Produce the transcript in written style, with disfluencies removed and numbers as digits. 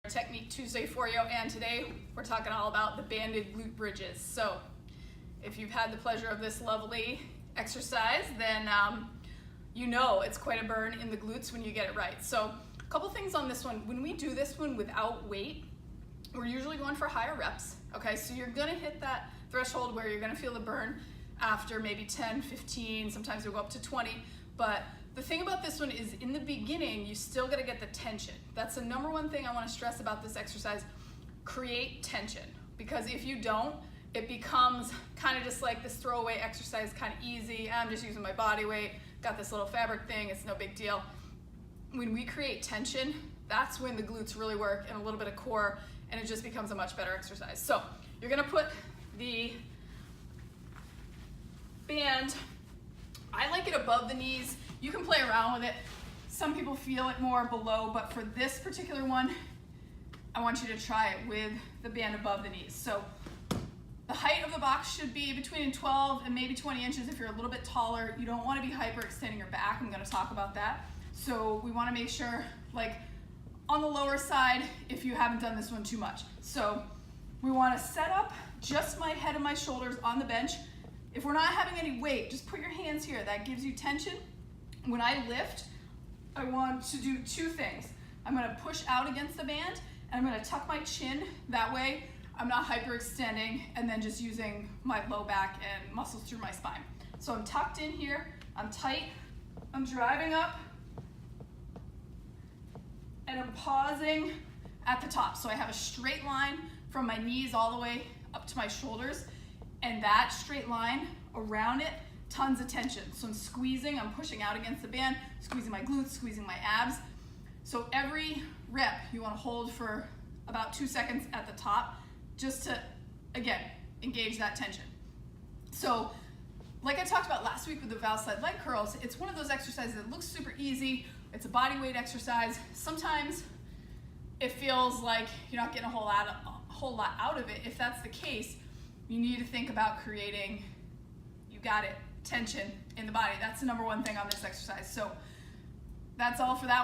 Technique Tuesday for you, and today we're talking all about the banded glute bridges. So if you've had the pleasure of this lovely exercise, then you know it's quite a burn in the glutes when you get it right. So a couple things on this one. When we do this one without weight, we're usually going for higher reps. Okay, so you're gonna hit that threshold where you're gonna feel the burn after maybe 10, 15, sometimes you'll go up to 20, but the thing about this one is in the beginning, you still gotta get the tension. That's the number one thing I wanna stress about this exercise. Create tension, because if you don't, it becomes kind of just like this throwaway exercise, kind of easy. I'm just using my body weight, got this little fabric thing, it's no big deal. When we create tension, that's when the glutes really work and a little bit of core, and it just becomes a much better exercise. So you're gonna put the band, I like it above the knees. You can play around with it. Some people feel it more below, but for this particular one, I want you to try it with the band above the knees. So the height of the box should be between 12 and maybe 20 inches if you're a little bit taller. You don't want to be hyperextending your back. I'm going to talk about that. So we want to make sure, like on the lower side, if you haven't done this one too much. So we want to set up just my head and my shoulders on the bench. If we're not having any weight, just put your hands here. That gives you tension. When I lift, I want to do two things. I'm going to push out against the band, and I'm going to tuck my chin. That way, I'm not hyperextending and then just using my low back and muscles through my spine. So I'm tucked in here, I'm tight, I'm driving up, and I'm pausing at the top. So I have a straight line from my knees all the way up to my shoulders, and that straight line around it, tons of tension. So I'm squeezing, I'm pushing out against the band, squeezing my glutes, squeezing my abs. So every rep you want to hold for about 2 seconds at the top, just to, again, engage that tension. So like I talked about last week with the valve slide leg curls, it's one of those exercises that looks super easy. It's a body weight exercise. Sometimes it feels like you're not getting a whole lot out of it. If that's the case, you need to think about creating, you got it, tension in the body. That's the number one thing on this exercise. So that's all for that one.